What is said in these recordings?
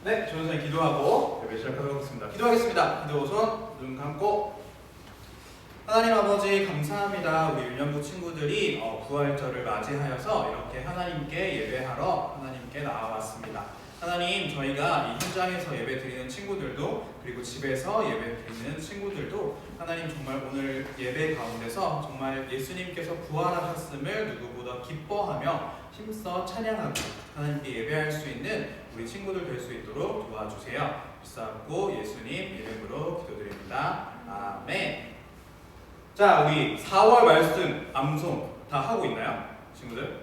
네, 조선생 기도하고 예배 시작하도록 하겠습니다. 기도하겠습니다. 기도 손, 눈 감고. 하나님 아버지 감사합니다. 우리 유년부 친구들이 부활절을 맞이하여서 이렇게 하나님께 예배하러 하나님께 나와왔습니다. 하나님, 저희가 이 현장에서 예배 드리는 친구들도 그리고 집에서 예배 드리는 친구들도 하나님 정말 오늘 예배 가운데서 정말 예수님께서 부활하셨음을 누구보다 기뻐하며 힘써 찬양하고 하나님께 예배할 수 있는 우리 친구들 될 수 있도록 도와주세요. 비싸고 예수님 이름으로 기도드립니다. 아멘. 자, 우리 4월 말씀 암송 다 하고 있나요? 친구들?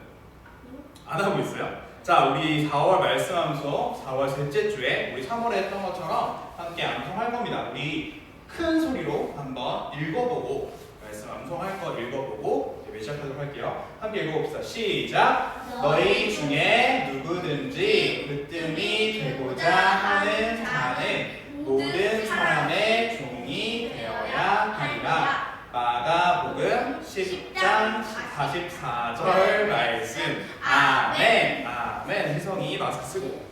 안 하고 있어요? 자, 우리 4월 말씀 암송 4월 셋째 주에 우리 3월에 했던 것처럼 함께 암송할 겁니다. 우리 큰 소리로 한번 읽어보고 말씀 암송할 거 읽어보고 예배 시작하도록 할게요. 함께 읽어봅시다. 시작! 너희 중에 누구든지 으뜸이 되고자 하는 자는 모든 사람의 종이 되어야 하리라. 마가복음 10장 44절 말씀. 아멘. 아멘. 혜성이 마스크 쓰고.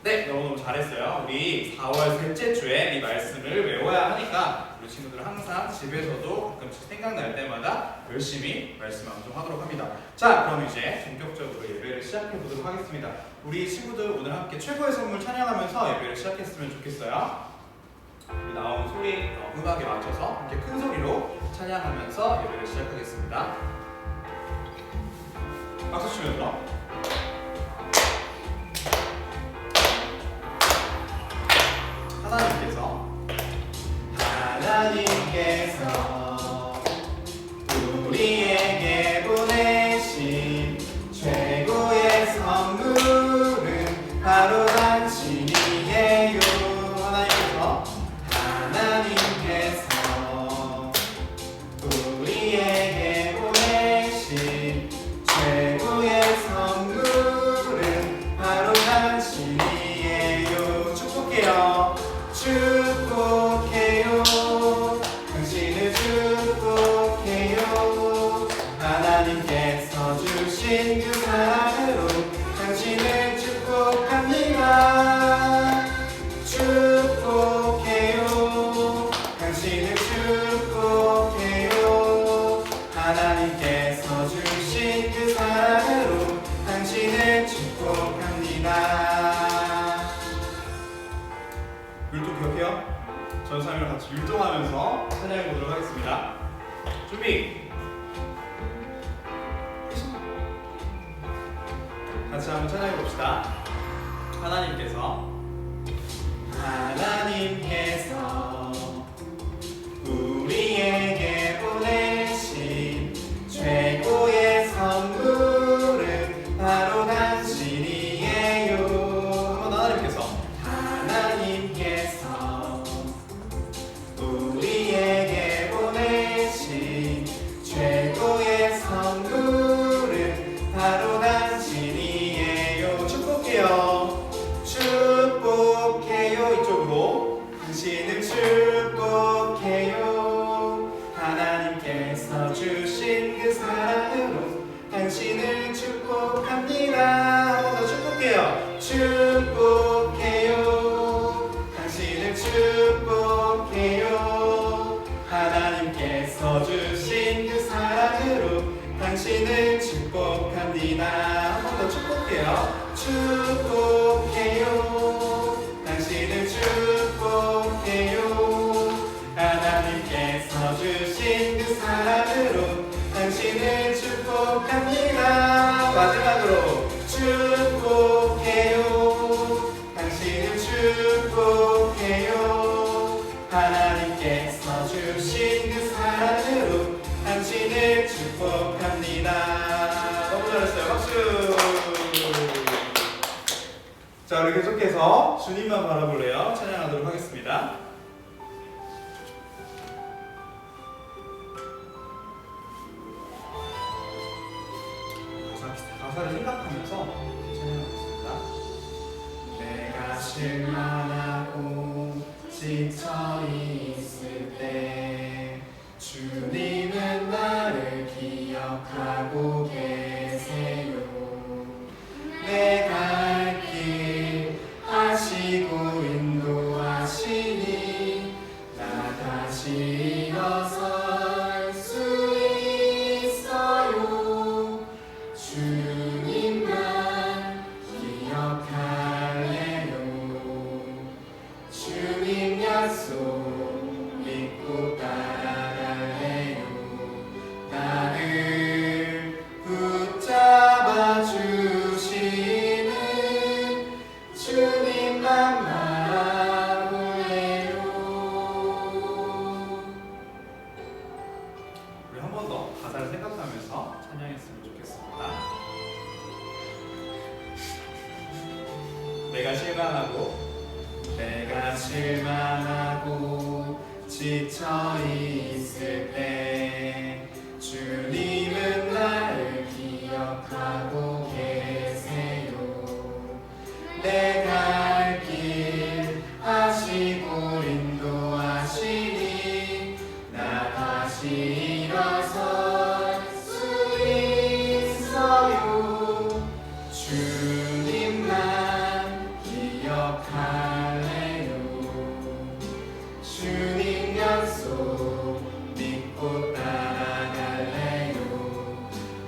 네, 너무너무 잘했어요. 우리 4월 셋째 주에 이 말씀을 외워야 하니까 우리 친구들은 항상 집에서도 가끔씩 생각날 때마다 열심히 말씀 암송하도록 합니다. 자, 그럼 이제 본격적으로 예배를 시작해 보도록 하겠습니다. 우리 친구들 오늘 함께 최고의 선물 찬양하면서 예배를 시작했으면 좋겠어요. 나온 소리 음악에 맞춰서 함께 큰 소리로 찬양하면서 예배를 시작하겠습니다. 박수 치면서. 하나님께서 우리에게 보내신 최고의 선물은 바로 당신이에요. 하나님께서 우리에게 보내신 최고의 선물은 바로 당신이에요. 축복해요. 축복해요. 당신을 축복해요. 하나님께서 주신 그 사랑으로 당신을 축복합니다. 축복해요. 당신을 축복해요. 하나님께서 주신 그 사랑으로 당신을 축복합니다. 율동 기억해요? 전사님을 같이 율동하면서 찬양해 보도록 하겠습니다. 준비! 같이 한번 찬양해 봅시다. 하나님께서 우리에게 보내신 최고의 선물은 바로 당신이에요. 한번 하나님께서 우리에게 보내신 최고의 선물은 바로 당신이에요. 축복해요. 축복해요. 이쪽으로. 당신을 축복해요. 하나님께서 주신 그 사랑으로 당신을 축복합니다. 한번 더 축복해요. 축복해요. 당신을 축복해요. 하나님께서 주신 그 사랑으로 당신을 축복합니다. 한번 더 축복해요. 축복해요. 당신을 축복해요. 하나님께서 주신 그 사랑으로 당신을 축복합니다. 마지막으로 축복해요. 당신을 축복해요. 하나님께서 주신 그 사랑으로 당신을 축복합니다. 너무 잘했어요. 박수. 자, 우리 계속해서 주님만 바라볼래요. 찬양하도록 하겠습니다. 가사를 생각하면서 찬양하겠습니다. 내가 실만하고 지쳐 있을 때 주님은 나를 기억하고 계세요. 내 갈 길 아시 하시고 인도하시니 나 다시 일어설 수 있어요. 주님만 기억할래요. 주님 약속 믿고 따라갈래요. 나를 붙잡아 주시는 주님만 바라볼래요. 우리 한 번 더 가사를 생각하면서 찬양했으면 좋겠습니다. 내가 실망하고 지쳐 있을 때 주님은 나를 기억하고 계세요. 내 갈 길 아시고 인도하시니 나 다시 일어설 수 있어요. 주님만 기억할래요. 주님 약속 믿고 따라갈래요.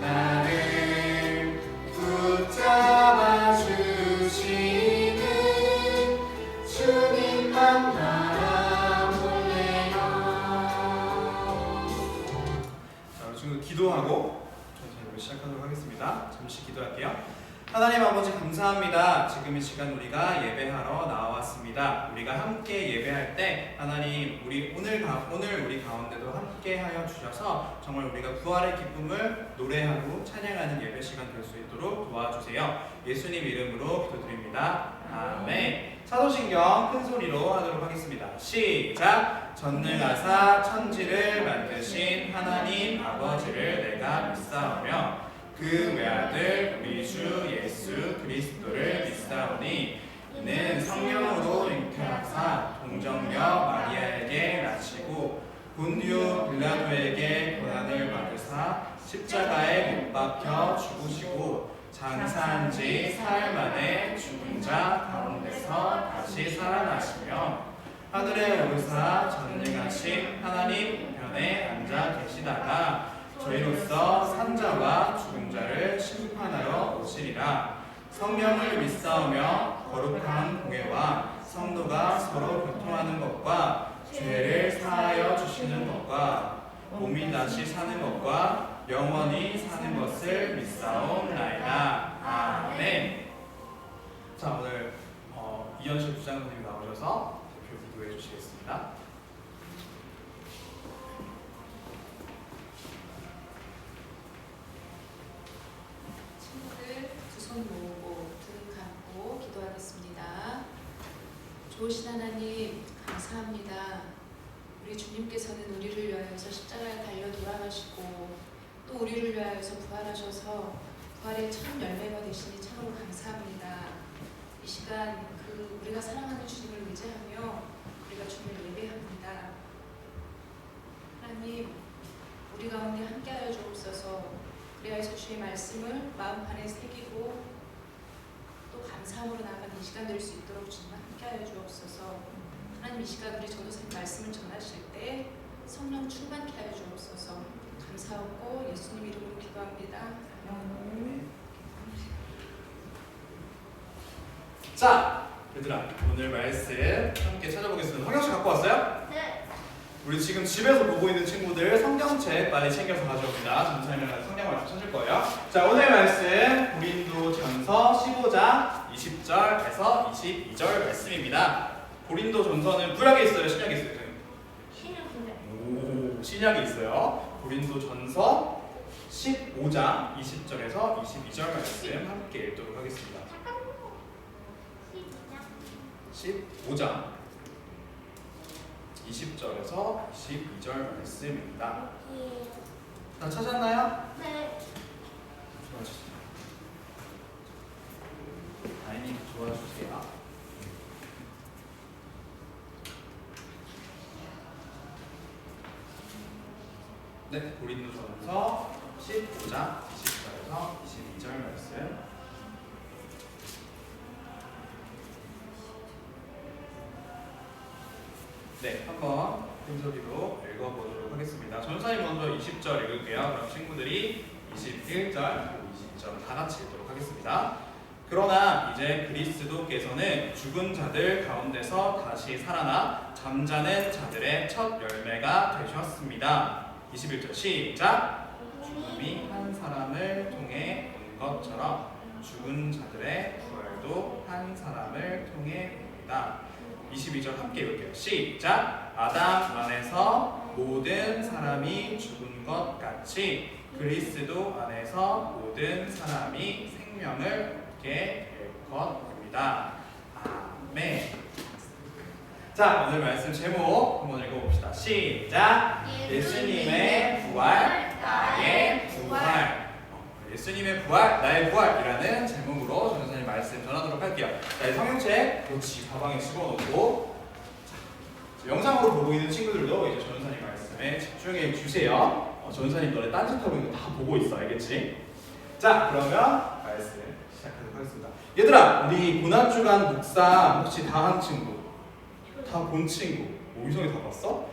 나를 붙잡아 주시는 주님만 바라볼래요. 자, 우리 지금 기도하고 천천히 시작하도록 하겠습니다. 잠시 기도할게요. 하나님 아버지 감사합니다. 지금 이 시간 우리가 예배하러 나왔습니다. 우리가 함께 예배할 때 하나님 오늘 우리 가운데도 함께 하여 주셔서 정말 우리가 부활의 기쁨을 노래하고 찬양하는 예배 시간 될 수 있도록 도와주세요. 예수님 이름으로 기도드립니다. 아멘. 사도신경 큰 소리로 하도록 하겠습니다. 시작. 전능하사 천지를 만드신 하나님 아버지를 내가 믿사오며 그 외아들 우리 주 예수 그리스도를 믿사오니 이는 성령으로 잉태하사 동정녀 마리아에게 낳으시고 본디오 빌라도에게 고난을 받으사 십자가에 못 박혀 죽으시고 장사한 지 사흘 만에 죽은 자 가운데서 다시 살아나시며 하늘에 오르사 전능하신 하나님 우편에 앉아 계시다가 저희로서 산자와 죽은 자를 심판하러 오시리라. 성령을 믿사오며 거룩한 공예와 성도가 서로 교통하는 것과 죄를 사하여 주시는 것과 몸이 다시 사는 것과 영원히 사는 것을 믿사옵나이다. 아멘. 자, 오늘 이현실 부장님이 나오셔서 대표 기도해 주시겠습니다. 손 모으고 눈 감고 기도하겠습니다. 좋으신 하나님 감사합니다. 우리 주님께서는 우리를 위하여서 십자가에 달려 돌아가시고 또 우리를 위하여서 부활하셔서 부활의 첫 열매가 되시니 참으로 감사합니다. 이 시간 우리가 사랑하는 주님을 의지하며 우리가 주님을 예배합니다. 하나님 우리 가운데 함께하여 주옵소서. 그리하여서 주의 말씀을 마음판에 새기고 또 감사함으로 나아가는 이 시간 될 수 있도록 주님과 함께하여 주옵소서. 하나님 이 시간 우리 전도사님 말씀을 전하실 때 성령 충만케 하여 주옵소서. 감사하고 예수님 이름으로 기도합니다. 아멘. 자, 얘들아 오늘 말씀 함께 찾아보겠습니다. 성경책 갖고 왔어요? 네. 우리 지금 집에서 보고 있는 친구들 성경책 빨리 챙겨서 가져옵니다. 전사님이랑 성경 말씀 찾을 거예요. 자, 오늘 말씀 고린도전서 15장 20절에서 22절 말씀입니다. 고린도전서는 구약에 있어요? 신약에 있어요? 신약인데. 오, 신약에 있어요. 고린도전서 15장 20절에서 22절 말씀 함께 읽도록 하겠습니다. 잠깐만요. 15장 20절에서 22절 말씀입니다. 여기. 다 찾았나요? 네. 좋아주세요. 아이님 도와주세요. 네, 고린도전서 15장 20절에서 22절 말씀. 네, 한번 흔적으로 읽어보도록 하겠습니다. 전사님 먼저 20절 읽을게요. 그럼 친구들이 21절, 20절 다 같이 읽도록 하겠습니다. 그러나 이제 그리스도께서는 죽은 자들 가운데서 다시 살아나 잠자는 자들의 첫 열매가 되셨습니다. 21절 시작! 죽음이 한 사람을 통해 온 것처럼 죽은 자들의 부활도 한 사람을 통해 옵니다. 22절 함께 읽을게요. 시작! 아담 안에서 모든 사람이 죽은 것 같이 그리스도 안에서 모든 사람이 생명을 얻게 될 것입니다. 아멘. 자, 오늘 말씀 제목 한번 읽어봅시다. 시작! 예수님의 부활, 나의 부활. 예수님의 부활, 나의 부활이라는 제목으로 전사님 말씀 전하도록 할게요. 자, 이 성경책 역시 가방에 집어넣고 영상으로 보고 있는 친구들도 이제 전사님 말씀에 집중해 주세요. 전사님 너네 딴짓하고 있는 거 다 보고 있어, 알겠지? 자, 그러면 말씀 시작하도록 하겠습니다. 얘들아, 우리 고난주간 묵상 혹시 다 한 친구? 다 본 친구? 이성이 다 봤어?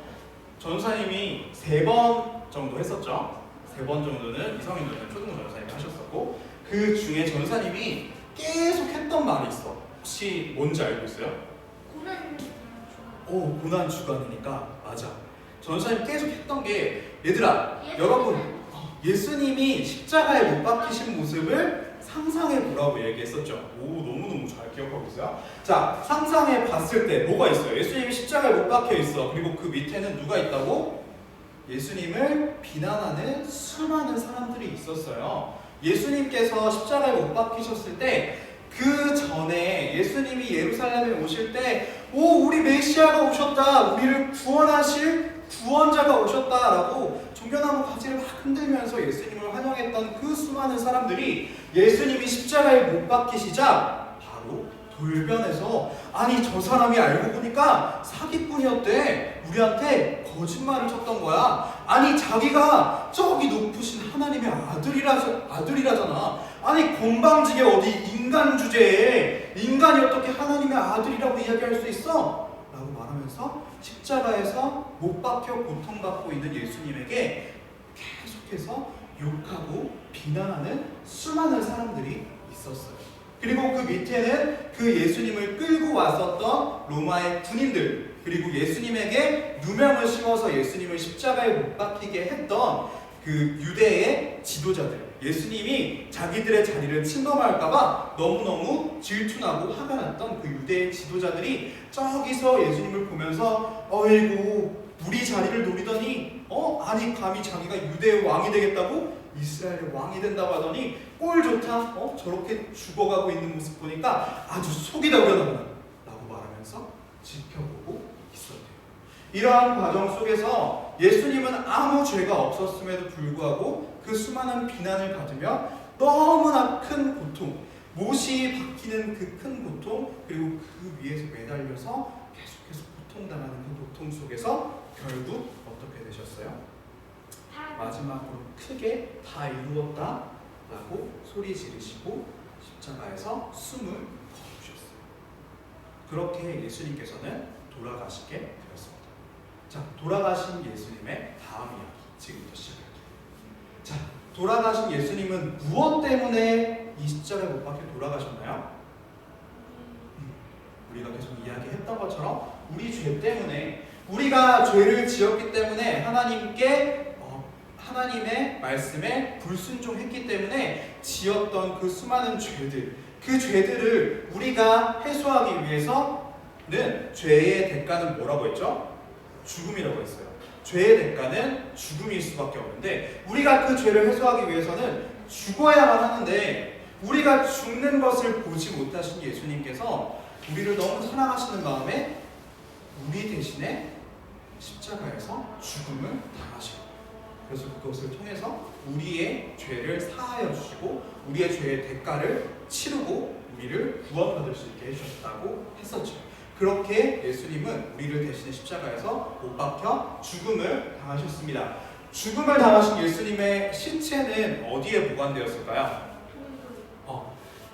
전사님이 3번 정도 했었죠? 3번 정도는 이성인들은 초등부 전사님이 하셨었고, 그 중에 전사님이 계속 했던 말이 있어. 혹시 뭔지 알고 있어요? 고난 주간이니까 맞아. 전사님 계속 했던 게 얘들아, 여러분 예수님이 십자가에 못 박히신 모습을 상상해 보라고 얘기했었죠. 너무너무 잘 기억하고 있어요. 자, 상상해 봤을 때 뭐가 있어요? 예수님이 십자가에 못 박혀 있어. 그리고 그 밑에는 누가 있다고? 예수님을 비난하는 수많은 사람들이 있었어요. 예수님께서 십자가에 못 박히셨을 때 그 전에 예수님이 예루살렘에 오실 때 우리 메시아가 오셨다, 우리를 구원하실 구원자가 오셨다라고 종려나무 가지를 막 흔들면서 예수님을 환영했던 그 수많은 사람들이 예수님이 십자가에 못 박히시자 바로 돌변해서 아니 저 사람이 알고 보니까 사기꾼이었대, 우리한테 거짓말을 쳤던 거야, 아니 자기가 저기 높으신 하나님의 아들이라잖아, 아니 건방지게 어디 인간 주제에 인간이 어떻게 하나님의 아들이라고 이야기할 수 있어? 라고 말하면서 십자가에서 못 박혀 고통받고 있는 예수님에게 계속해서 욕하고 비난하는 수많은 사람들이 있었어요. 그리고 그 밑에는 그 예수님을 끌고 왔었던 로마의 군인들, 그리고 예수님에게 누명을 씌워서 예수님을 십자가에 못 박히게 했던 그 유대의 지도자들, 예수님이 자기들의 자리를 침범할까봐 너무너무 질투나고 화가 났던 그 유대의 지도자들이 저기서 예수님을 보면서 어이구 우리 자리를 노리더니 아니 감히 자기가 유대의 왕이 되겠다고? 이스라엘의 왕이 된다고 하더니 꼴 좋다, 저렇게 죽어가고 있는 모습 보니까 아주 속이 다 우려나구나 라고 말하면서 지켜보고 있었대요. 이러한 과정 속에서 예수님은 아무 죄가 없었음에도 불구하고 그 수많은 비난을 받으며 너무나 큰 고통, 못이 박히는 그 큰 고통, 그리고 그 위에서 매달려서 계속해서 고통당하는 그 고통 속에서 결국 어떻게 되셨어요? 마지막으로 크게 다 이루었다 라고 소리 지르시고 십자가에서 숨을 거두셨어요. 그렇게 예수님께서는 돌아가시게 되었습니다. 자, 돌아가신 예수님의 다음 이야기 지금부터 시작할게요. 자, 돌아가신 예수님은 무엇 때문에 이 십자가에 못 박혀 돌아가셨나요? 우리가 계속 이야기했던 것처럼 우리 죄 때문에, 우리가 죄를 지었기 때문에 하나님의 말씀에 불순종했기 때문에 지었던 그 수많은 죄들, 그 죄들을 우리가 해소하기 위해서는 죄의 대가는 뭐라고 했죠? 죽음이라고 했어요. 죄의 대가는 죽음일 수밖에 없는데 우리가 그 죄를 해소하기 위해서는 죽어야만 하는데 우리가 죽는 것을 보지 못하신 예수님께서 우리를 너무 사랑하시는 마음에 우리 대신에 십자가에서 죽음을 당하시고, 그래서 그것을 통해서 우리의 죄를 사하여 주시고 우리의 죄의 대가를 치르고 우리를 구원받을 수 있게 해주셨다고 했었죠. 그렇게 예수님은 우리를 대신해 십자가에서 못 박혀 죽음을 당하셨습니다. 죽음을 당하신 예수님의 시체는 어디에 보관되었을까요?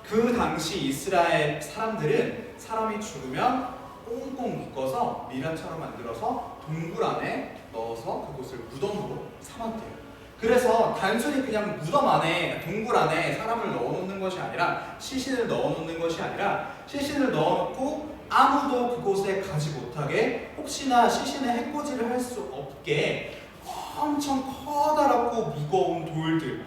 그 당시 이스라엘 사람들은 사람이 죽으면 꽁꽁 묶어서 미라처럼 만들어서 동굴 안에 넣어서 그곳을 무덤으로 삼았대요. 그래서 단순히 그냥 무덤 안에, 동굴 안에 사람을 넣어놓는 것이 아니라, 시신을 넣어놓는 것이 아니라, 시신을 넣어놓고 아무도 그곳에 가지 못하게, 혹시나 시신의 해코지를 할 수 없게 엄청 커다랗고 무거운 돌들,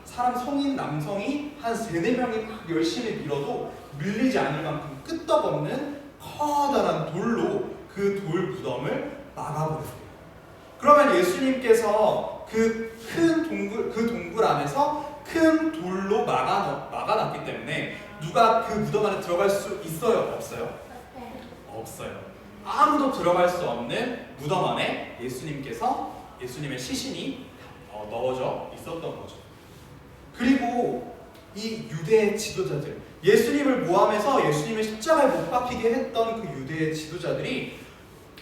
사람 성인 남성이 한 3-4명이 막 열심히 밀어도 밀리지 않을 만큼 끄떡없는 커다란 돌로 그 돌 무덤을 막아버렸어요. 그러면 예수님께서 그 동굴 안에서 큰 돌로 막아놨기 때문에 누가 그 무덤 안에 들어갈 수 있어요? 없어요? 없어요. 아무도 들어갈 수 없는 무덤 안에 예수님의 시신이 넣어져 있었던 거죠. 그리고 이 유대의 지도자들, 예수님을 모함해서 예수님의 십자가에 못 박히게 했던 그 유대의 지도자들이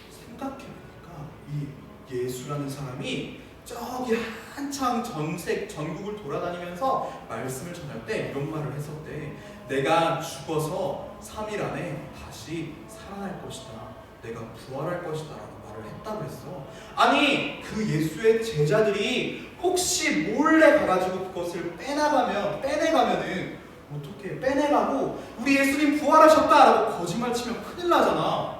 생각해보니까 이 예수라는 사람이 저기 한창 전국을 돌아다니면서 말씀을 전할 때 이런 말을 했었대. 내가 죽어서 3일 안에 다시 살아날 것이다. 내가 부활할 것이다 라고 말을 했다고 했어. 아니 그 예수의 제자들이 혹시 몰래 가가지고 그것을 빼내가면은 어떻게 빼내가고 우리 예수님 부활하셨다 라고 거짓말 치면 큰일 나잖아.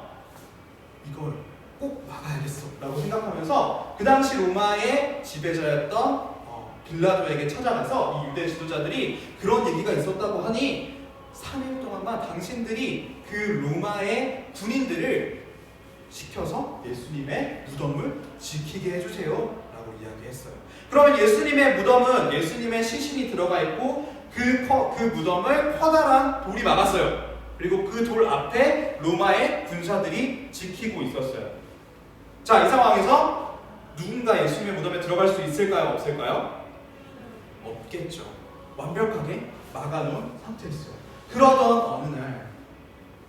이걸 꼭 막아야겠어 라고 생각하면서 그 당시 로마의 지배자였던 빌라도에게 찾아가서 이 유대 지도자들이 그런 얘기가 있었다고 하니 3일 동안만 당신들이 그 로마의 군인들을 시켜서 예수님의 무덤을 지키게 해주세요 라고 이야기했어요. 그러면 예수님의 무덤은 예수님의 시신이 들어가 있고 그 무덤을 커다란 돌이 막았어요. 그리고 그 돌 앞에 로마의 군사들이 지키고 있었어요. 자, 이 상황에서 누군가 예수님의 무덤에 들어갈 수 있을까요? 없을까요? 없겠죠. 완벽하게 막아놓은 상태였어요. 그러던 어느 날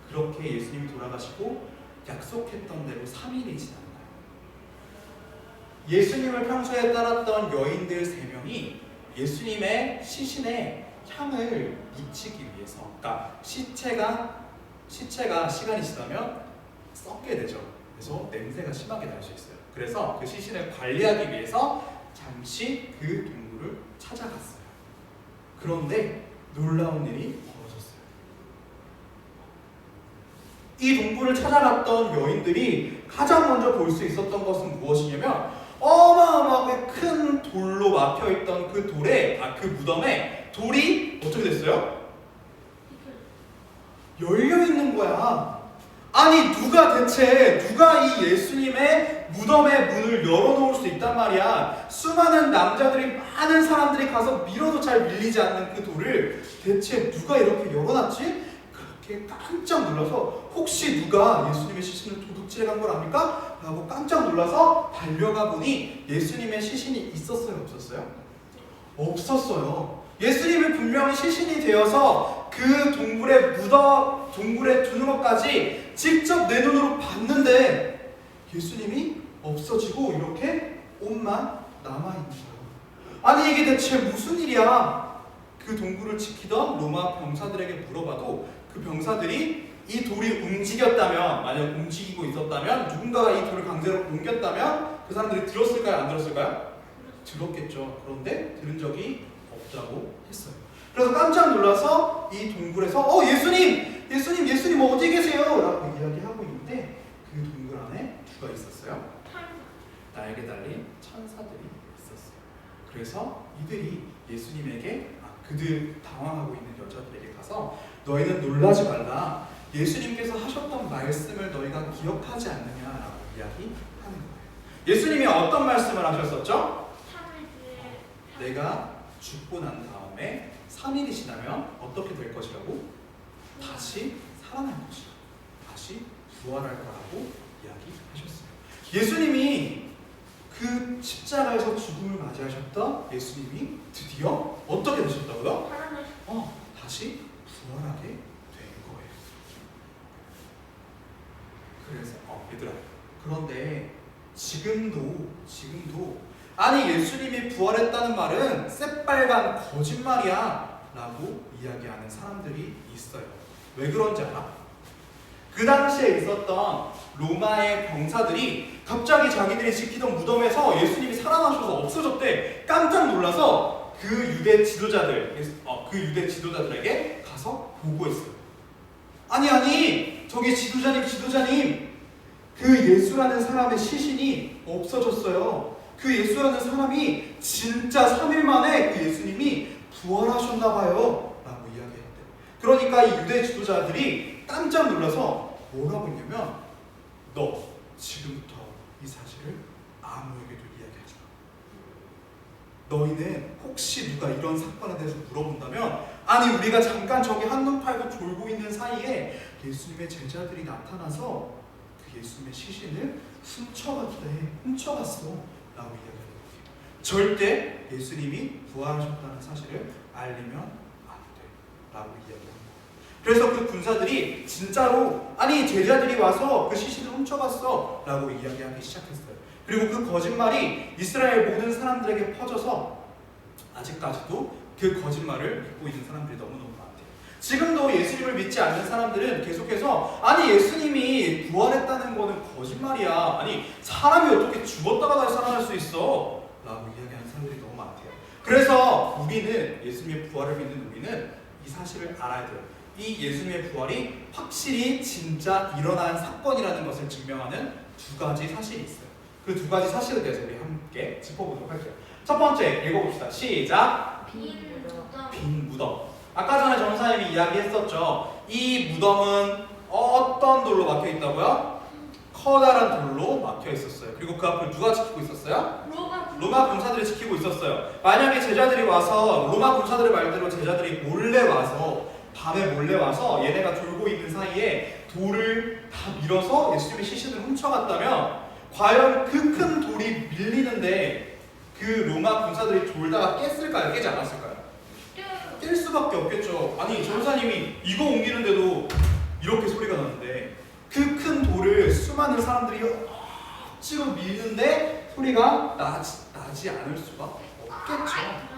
그렇게 예수님이 돌아가시고 약속했던 대로 3일이 지났나요? 예수님을 평소에 따랐던 여인들 3명이 예수님의 시신에 향을 묻히기 위해서, 그러니까 시체가 시간이 지나면 썩게 되죠. 그래서 냄새가 심하게 날 수 있어요. 그래서 그 시신을 관리하기 위해서 잠시 그 동굴을 찾아갔어요. 그런데 놀라운 일이 벌어졌어요. 이 동굴을 찾아갔던 여인들이 가장 먼저 볼 수 있었던 것은 무엇이냐면 어마어마하게 큰 돌로 막혀있던 그 그 무덤에 돌이 어떻게 됐어요? 열려있는 거야. 아니 누가 이 예수님의 무덤의 문을 열어놓을 수 있단 말이야. 수많은 많은 사람들이 가서 밀어도 잘 밀리지 않는 그 돌을 대체 누가 이렇게 열어놨지? 그렇게 깜짝 놀라서 혹시 누가 예수님의 시신을 도둑질해 간 걸 아닙니까? 라고 깜짝 놀라서 달려가 보니 예수님의 시신이 있었어요? 없었어요? 없었어요. 예수님이 분명히 시신이 되어서 그 동굴에 두는 것까지 직접 내 눈으로 봤는데 예수님이 없어지고 이렇게 옷만 남아있는 거예요. 아니 이게 대체 무슨 일이야? 그 동굴을 지키던 로마 병사들에게 물어봐도 그 병사들이 이 돌이 만약 움직이고 있었다면, 누군가가 이 돌을 강제로 옮겼다면 그 사람들이 들었을까요? 안 들었을까요? 들었겠죠. 그런데 들은 적이 없다고 했어요. 그래서 깜짝 놀라서 이 동굴에서 예수님 어디 계세요? 라고 이야기하고 있는데 그 동굴 안에 누가 있었어요? 날개 달린 천사들이 있었어요. 그래서 이들이 예수님에게 그들 당황하고 있는 여자들에게 가서 너희는 놀라지 말라. 예수님께서 하셨던 말씀을 너희가 기억하지 않느냐라고 이야기하는 거예요. 예수님이 어떤 말씀을 하셨었죠? 내가 죽고 난 다음에 3일이 지나면 어떻게 될 것이라고? 다시 살아날 것이다. 다시 부활할 거라고 이야기하셨어요. 예수님이 그 십자가에서 죽음을 맞이하셨던 예수님이 드디어 어떻게 되셨다고요? 다시 부활하게 된 거예요. 그래서 얘들아, 그런데 지금도 아니 예수님이 부활했다는 말은 새빨간 거짓말이야 라고 이야기하는 사람들이 있어요. 왜 그런지 알아? 그 당시에 있었던 로마의 병사들이 갑자기 자기들이 지키던 무덤에서 예수님이 살아나셔서 없어졌대. 깜짝 놀라서 그 유대 지도자들에게 가서 보고했어요. 아니, 저기 지도자님, 그 예수라는 사람의 시신이 없어졌어요. 그 예수라는 사람이 진짜 3일 만에 그 예수님이 부활하셨나 봐요 라고 이야기했대요. 그러니까 이 유대 지도자들이 깜짝 놀라서 뭐라고 했냐면, 너 지금부터 이 사실을 아무에게도 이야기하지 마. 너희는 혹시 누가 이런 사건에 대해서 물어본다면, 아니 우리가 잠깐 저기 한눈 팔고 졸고 있는 사이에 예수님의 제자들이 나타나서 그 예수님의 시신을 훔쳐갔어 라고 이야기합니다. 절대 예수님이 부활하셨다는 사실을 알리면 안 돼 라고 이야기합니다. 그래서 그 군사들이 진짜로 아니 제자들이 와서 그 시신을 훔쳐갔어 라고 이야기하기 시작했어요. 그리고 그 거짓말이 이스라엘 모든 사람들에게 퍼져서 아직까지도 그 거짓말을 믿고 있는 사람들이 너무너무 많대요. 지금도 예수님을 믿지 않는 사람들은 계속해서 아니 예수님이 부활했다는 거는 거짓말이야. 아니 사람이 어떻게 죽었다가 다시 살아날 수 있어? 라고 이야기하는 사람들이 너무 많대요. 그래서 우리는 예수님의 부활을 믿는 우리는 이 사실을 알아야 돼요. 이 예수님의 부활이 확실히 진짜 일어난 사건이라는 것을 증명하는 두 가지 사실이 있어요. 그 두 가지 사실에 대해서 우리 함께 짚어보도록 할게요. 첫 번째 읽어봅시다. 시작. 빈 무덤. 아까 전에 전사님이 이야기했었죠. 이 무덤은 어떤 돌로 막혀 있다고요? 커다란 돌로 막혀 있었어요. 그리고 그 앞을 누가 지키고 있었어요? 로마 군사들이 지키고 있었어요. 만약에 제자들이 와서 로마 군사들의 말대로 제자들이 밤에 몰래 와서 얘네가 졸고 있는 사이에 돌을 다 밀어서 예수님의 시신을 훔쳐갔다면 과연 그 큰 돌이 밀리는데 그 로마 군사들이 졸다가 깼을까요? 깨지 않았을까요? 깰 수밖에 없겠죠. 아니 전사님이 이거 옮기는데도 이렇게 소리가 나는데 그 큰 돌을 수많은 사람들이 억지로 밀는데 소리가 나지 않을 수가 없겠죠.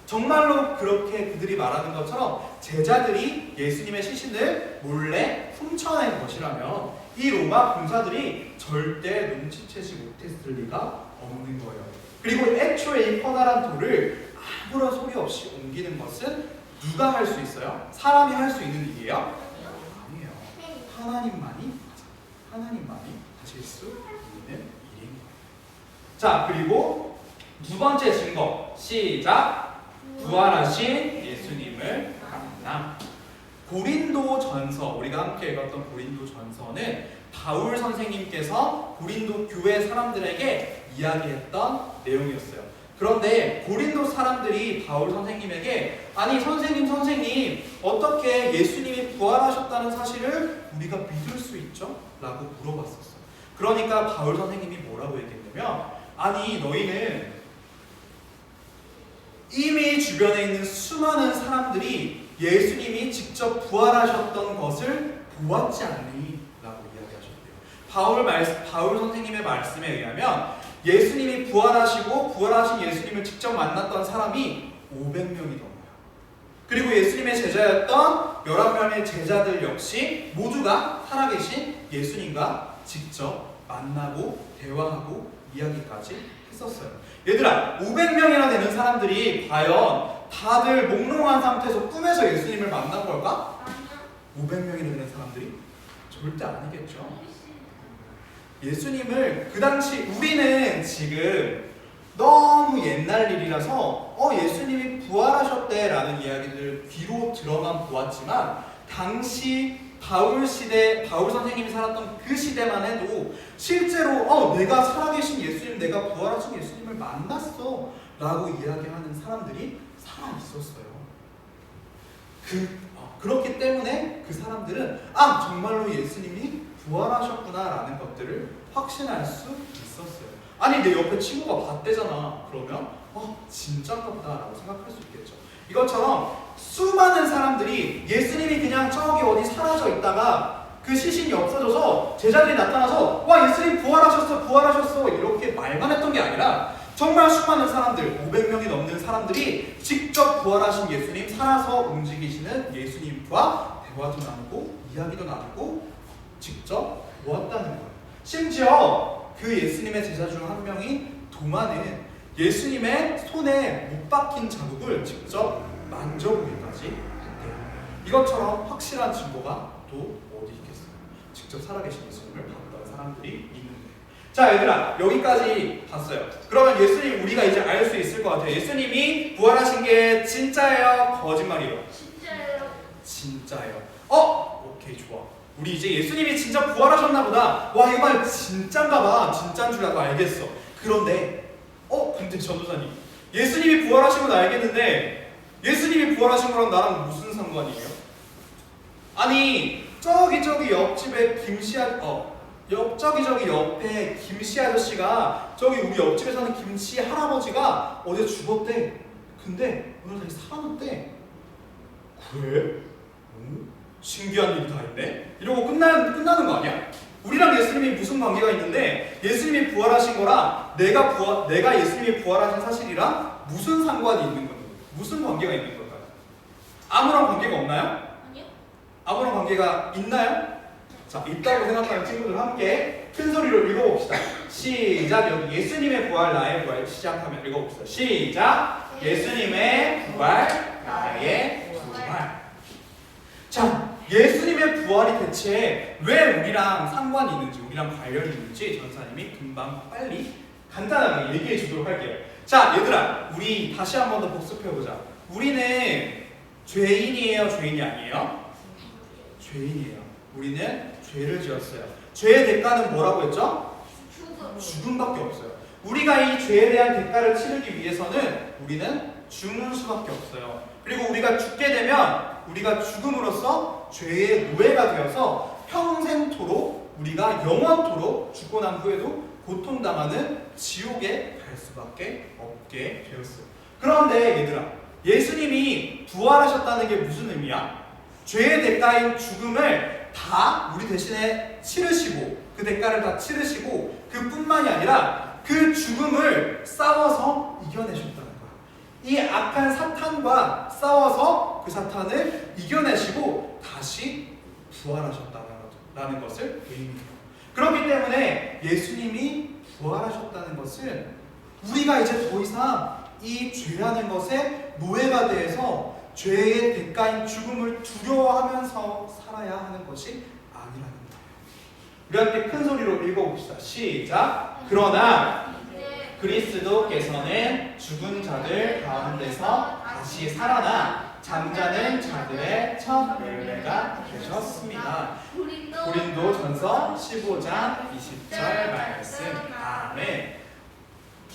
정말로 그렇게 그들이 말하는 것처럼 제자들이 예수님의 시신을 몰래 훔쳐낸 것이라면 이 로마 군사들이 절대 눈치채지 못했을 리가 없는 거예요. 그리고 애초에 이 커다란 돌을 아무런 소리 없이 옮기는 것은 누가 할 수 있어요? 사람이 할 수 있는 일이에요? 아니에요. 하나님만이 하실 수 있는 일인 거예요. 자, 그리고 두 번째 증거 시작. 부활하신 예수님을 만남. 고린도전서, 우리가 함께 읽었던 고린도전서는 바울 선생님께서 고린도 교회 사람들에게 이야기했던 내용이었어요. 그런데 고린도 사람들이 바울 선생님에게 아니 선생님 어떻게 예수님이 부활하셨다는 사실을 우리가 믿을 수 있죠? 라고 물어봤었어요. 그러니까 바울 선생님이 뭐라고 얘기했냐면 아니 너희는 이미 주변에 있는 수많은 사람들이 예수님이 직접 부활하셨던 것을 보았지 않니? 라고 이야기하셨대요. 바울 선생님의 말씀에 의하면 예수님이 부활하신 예수님을 직접 만났던 사람이 500명이 넘어요. 그리고 예수님의 제자였던 11명의 제자들 역시 모두가 살아계신 예수님과 직접 만나고 대화하고 이야기까지 했었어요. 얘들아, 500명이나 되는 사람들이 과연 다들 몽롱한 상태에서 꿈에서 예수님을 만난 걸까? 500명이나 되는 사람들이? 절대 아니겠죠. 예수님을 그 당시 우리는 지금 너무 옛날 일이라서 예수님이 부활하셨대라는 이야기들을 귀로 들어만 보았지만 당시 바울 선생님이 살았던 그 시대만 해도 실제로 내가 살아계신 예수님, 내가 부활하신 예수님을 만났어 라고 이야기하는 사람들이 살아 있었어요. 그렇기 때문에 그 사람들은 정말로 예수님이 부활하셨구나 라는 것들을 확신할 수 있었어요. 아니 내 옆에 친구가 봤대잖아. 그러면 진짠가 보다 라고 생각할 수 있겠죠. 이것처럼 수많은 사람들이 예수님이 그냥 저기 어디 사라져 있다가 그 시신이 없어져서 제자들이 나타나서 와 예수님 부활하셨어 이렇게 말만 했던 게 아니라 정말 수많은 사람들 500명이 넘는 사람들이 직접 부활하신 예수님, 살아서 움직이시는 예수님과 대화도 나누고 이야기도 나누고 직접 보았다는 거예요. 심지어 그 예수님의 제자 중 한 명이 도마는 예수님의 손에 못 박힌 자국을 직접 만져보기까지 했대요. 이것처럼 확실한 증거가 또 어디 있겠어요? 직접 살아계신 예수님을 봤던 사람들이 있는데. 자, 얘들아, 여기까지 봤어요. 그러면 예수님 우리가 이제 알 수 있을 것 같아요. 예수님이 부활하신 게 진짜예요? 거짓말이에요? 진짜예요. 진짜예요. 오케이, 좋아. 우리 이제 예수님이 진짜 부활하셨나 보다. 와, 이 말 진짠가 봐. 진짠 줄 알고 알겠어. 그런데 근데 전도사님, 예수님이 부활하신 건 알겠는데 예수님이 부활하신 거랑 나랑 무슨 상관이에요? 아니, 저기 옆집에 저기 옆에 김씨 아저씨가 저기 우리 옆집에 사는 김씨 할아버지가 어제 죽었대. 근데 오늘 다시 살아났대. 그래? 신기한 일이 다 있네? 이러고 끝나는 거 아니야? 우리랑 예수님이 무슨 관계가 있는데 예수님이 부활하신 거랑 내가 예수님이 부활하신 사실이랑 무슨 상관이 있는 건가요? 무슨 관계가 있는 걸까요? 아무런 관계가 없나요? 아니요. 아무런 관계가 있나요? 자, 있다고 생각하는 친구들 함께 큰 소리로 읽어봅시다. 시작. 여기 예수님의 부활 나의 부활 시작하면 읽어봅시다. 시작. 예수님의 부활 나의 부활. 자, 예수님의 부활이 대체 왜 우리랑 상관이 있는지, 우리랑 관련이 있는지 전사님이 금방 빨리 간단하게 얘기해 주도록 할게요. 자, 얘들아, 우리 다시 한 번 더 복습해보자. 우리는 죄인이에요? 죄인이 아니에요? 죄인이에요. 우리는 죄를 지었어요. 죄의 대가는 뭐라고 했죠? 죽음밖에 없어요. 우리가 이 죄에 대한 대가를 치르기 위해서는 우리는 죽는 수밖에 없어요. 그리고 우리가 죽게 되면 우리가 죽음으로써 죄의 노예가 되어서 평생토록, 우리가 영원토록 죽고 난 후에도 고통당하는 지옥에 갈 수밖에 없게 되었어요. 그런데 얘들아, 예수님이 부활하셨다는 게 무슨 의미야? 죄의 대가인 죽음을 다 우리 대신에 치르시고, 그 대가를 다 치르시고, 그뿐만이 아니라 그 죽음을 싸워서 이겨내셨다는 거야. 이 악한 사탄과 싸워서 그 사탄을 이겨내시고 다시 부활하셨다는 것을 의미해요. 그렇기 때문에 예수님이 부활하셨다는 것은 우리가 이제 더 이상 이 죄라는 것에 노예가 돼서 죄의 대가인 죽음을 두려워하면서 살아야 하는 것이 아니라는 거예요. 우리 함께 큰 소리로 읽어봅시다. 시작. 그러나 그리스도께서는 죽은 자들 가운데서 다시 살아나 잠자는 자들의 첫 열매가 되셨습니다. 고린도전서 15장 20절 말씀. 아멘.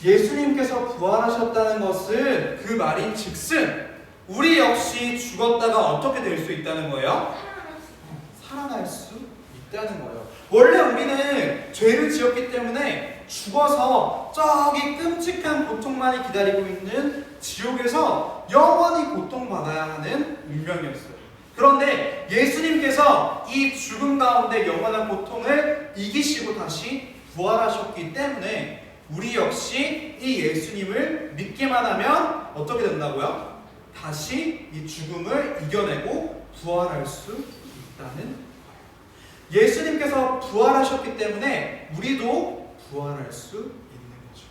예수님께서 부활하셨다는 것은 그 말인 즉슨 우리 역시 죽었다가 어떻게 될 수 있다는 거예요? 살아날 수 있다는 거예요. 원래 우리는 죄를 지었기 때문에 죽어서 저기 끔찍한 고통만이 기다리고 있는 지옥에서 영원히 고통받아야 하는 운명이었어요. 그런데 예수님께서 이 죽음 가운데 영원한 고통을 이기시고 다시 부활하셨기 때문에 우리 역시 이 예수님을 믿기만 하면 어떻게 된다고요? 다시 이 죽음을 이겨내고 부활할 수 있다는 거예요. 예수님께서 부활하셨기 때문에 우리도 부활할 수 있는 거죠.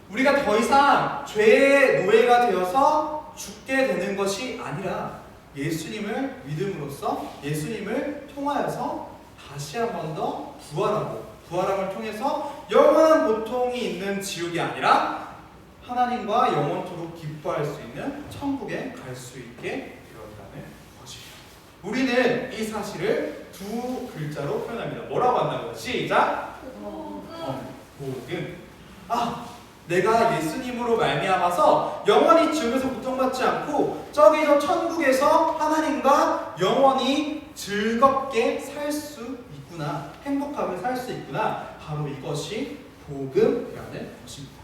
우리가 더 이상 죄의 노예가 되어서 죽게 되는 것이 아니라 예수님을 믿음으로써 예수님을 통하여서 다시 한 번 더 부활하고 부활함을 통해서 영원한 고통이 있는 지옥이 아니라 하나님과 영원토록 기뻐할 수 있는 천국에 갈 수 있게 되었다는 것이에요. 우리는 이 사실을 두 글자로 표현합니다. 뭐라고 한다고요? 시작! 복음. 내가 예수님으로 말미암아서 영원히 지옥에서 고통받지 않고 저기 저 천국에서 하나님과 영원히 즐겁게 살 수 있구나, 행복하게 살 수 있구나. 바로 이것이 복음이라는 것입니다.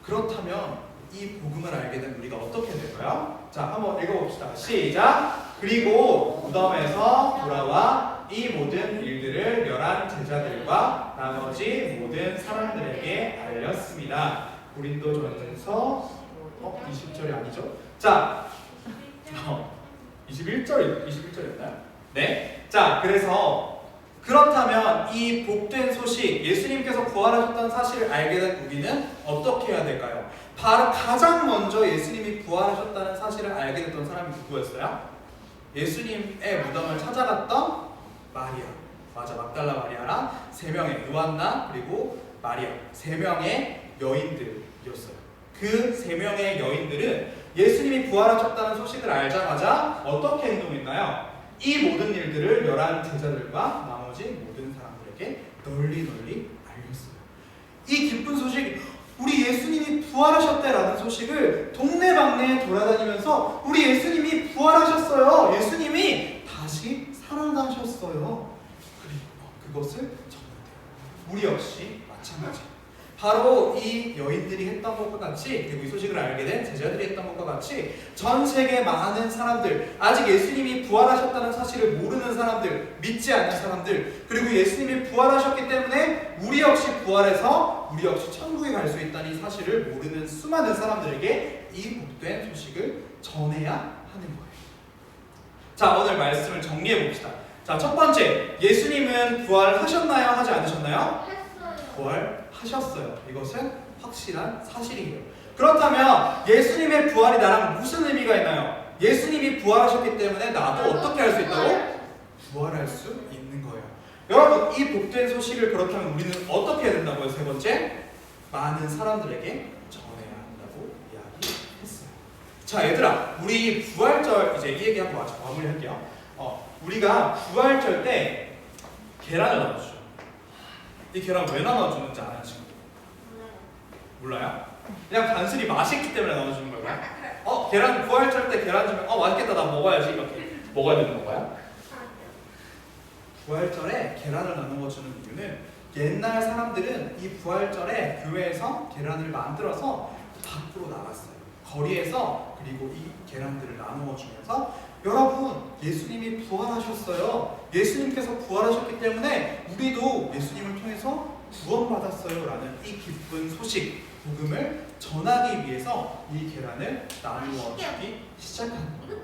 그렇다면 이 복음을 알게 된 우리가 어떻게 될까요? 자, 한번 읽어봅시다. 시작! 그리고 무덤에서 돌아와 이 모든 일들을 11 제자들과 나머지 모든 사람들에게 알렸습니다. 고린도전서 20절이 아니죠? 자, 21절이었나요? 네. 자, 자, 그래서 그렇다면 이 복된 소식, 예수님께서 부활하셨다는 사실을 알게 된 우리는 어떻게 해야 될까요? 바로 가장 먼저 예수님이 부활하셨다는 사실을 알게 됐던 사람이 누구였어요? 예수님의 무덤을 찾아갔던 마리아. 맞아, 막달라 마리아랑 3명의 요한나 그리고 마리아 3명의 여인들이었어요. 그 3명의 여인들은 예수님이 부활하셨다는 소식을 알자마자 어떻게 행동했나요? 이 모든 일들을 11 제자들과 나머지 모든 사람들에게 널리 알렸어요. 이 기쁜 소식, 우리 예수님이 부활하셨대라는 소식을 동네방네 돌아다니면서 우리 예수님이 부활하셨어요. 예수님이 다시 살아나셨어요. 그리고 그것을 전해요. 우리 역시 마찬가지. 바로 이 여인들이 했던 것과 같이, 그리고 이 소식을 알게 된 제자들이 했던 것과 같이 전 세계 많은 사람들, 아직 예수님이 부활하셨다는 사실을 모르는 사람들, 믿지 않는 사람들, 그리고 예수님이 부활하셨기 때문에 우리 역시 부활해서 우리 역시 천국에 갈 수 있다는 이 사실을 모르는 수많은 사람들에게 이 복된 소식을 전해야 하는 거예요. 자, 오늘 말씀을 정리해 봅시다. 자, 첫 번째, 예수님은 부활하셨나요? 하지 않으셨나요? 했어요. 부활하셨어요. 이것은 확실한 사실이에요. 그렇다면 예수님의 부활이 나랑 무슨 의미가 있나요? 예수님이 부활하셨기 때문에 나도 어떻게 할 수 있다고? 부활할 수 있는 거예요. 여러분, 이 복된 소식을 그렇다면 우리는 어떻게 해야 된다고요? 세 번째, 많은 사람들에게 전해야 한다고 이야기했어요. 자, 얘들아, 우리 부활절 이제 이 얘기하고 마무리할게요. 우리가 부활절 때 계란을 나눠주죠. 이 계란 왜 나눠주는지 아는 친구? 몰라요? 그냥 단순히 맛있기 때문에 나눠주는 걸까요? 계란 부활절 때 계란 주면 맛있겠다, 나 먹어야지, 이렇게 먹어야 되는 건가요? 부활절에 계란을 나눠주는 이유는 옛날 사람들은 이 부활절에 교회에서 계란을 만들어서 밖으로 나갔어요. 거리에서. 그리고 이 계란들을 나누어 주면서 여러분, 예수님이 부활하셨어요. 예수님께서 부활하셨기 때문에 우리도 예수님을 통해서 구원받았어요 라는 이 기쁜 소식, 복음을 전하기 위해서 이 계란을 나누어 주기 시작한 거예요.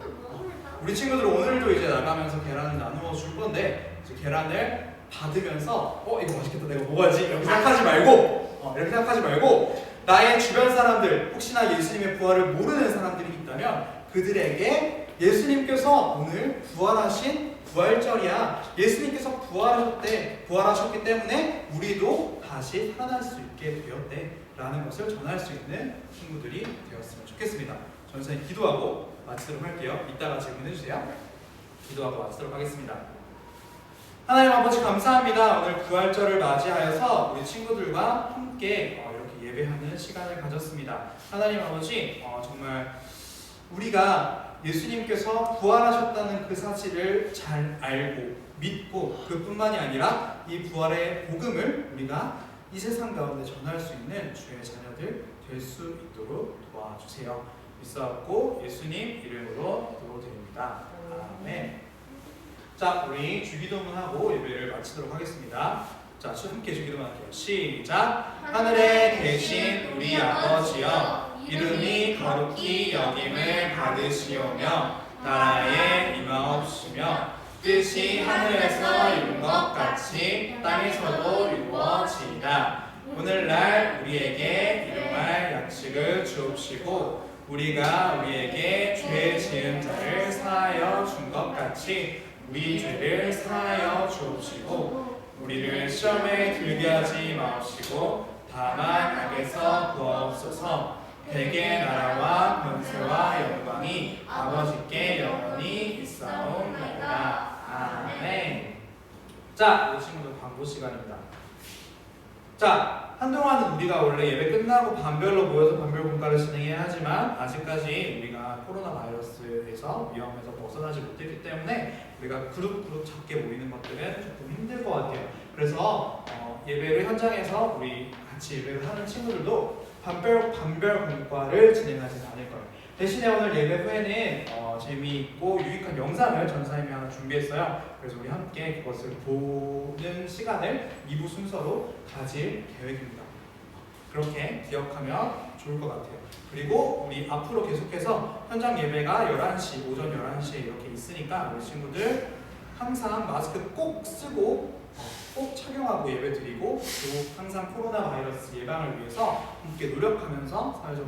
우리 친구들 오늘도 이제 나가면서 계란을 나누어 줄 건데, 이제 계란을 받으면서 이거 맛있겠다, 내가 먹어야지 이렇게 생각하지 말고 나의 주변 사람들, 혹시나 예수님의 부활을 모르는 사람들이 있다면 그들에게 예수님께서 오늘 부활하신 부활절이야, 예수님께서 부활하셨기 때문에 우리도 다시 살아날 수 있게 되었대 라는 것을 전할 수 있는 친구들이 되었으면 좋겠습니다. 저는 선생님 기도하고 마치도록 할게요. 이따가 질문해 주세요. 기도하고 마치도록 하겠습니다. 하나님 아버지, 감사합니다. 오늘 부활절을 맞이하여서 우리 친구들과 함께 이렇게 예배하는 시간을 가졌습니다. 하나님 아버지, 정말 우리가 예수님께서 부활하셨다는 그 사실을 잘 알고 믿고, 그뿐만이 아니라 이 부활의 복음을 우리가 이 세상 가운데 전할 수 있는 주의 자녀들 될 수 있도록 도와주세요. 믿사옵고 예수님 이름으로 기도드립니다. 아멘. 자, 우리 주기도문하고 예배를 마치도록 하겠습니다. 자, 함께 주기도문 할게요. 시작. 하늘에 계신 우리 아버지여, 이름이 거룩히 여김을 받으시오며 나라에 임하옵시며 뜻이 하늘에서 이룬 것 같이 땅에서도 이루어지이다. 오늘날 우리에게 일용할 양식을 주옵시고 우리가 우리에게 죄 지은 자를 사하여 준 것 같이 우리 죄를 사하여 주옵시고 우리를 시험에 들게 하지 마옵시고 다만 악에서 구하옵소서. 대개 나라와 권세와 영광이 아버지께 영원히 있사옵나이다. 아멘. 자, 우리 친구들 광고 시간입니다. 자, 한동안은 우리가 원래 예배 끝나고 반별로 모여서 반별 공과를 진행해야 하지만 아직까지 우리가 코로나 바이러스에서 위험에서 벗어나지 못했기 때문에 우리가 그룹 작게 모이는 것들은 조금 힘들 것 같아요. 그래서 예배를 현장에서 우리 같이 예배를 하는 친구들도 반별 공과를 진행하지 않을 거예요. 대신에 오늘 예배 후에는 재미있고 유익한 영상을 전사님이 하나 준비했어요. 그래서 우리 함께 그것을 보는 시간을 2부 순서로 가질 계획입니다. 그렇게 기억하면 좋을 것 같아요. 그리고 우리 앞으로 계속해서 현장 예배가 11시, 오전 11시에 이렇게 있으니까 우리 친구들 항상 마스크 꼭 쓰고 꼭 착용하고 예배 드리고 그리고 항상 코로나 바이러스 예방을 위해서 함께 노력하면서 사회적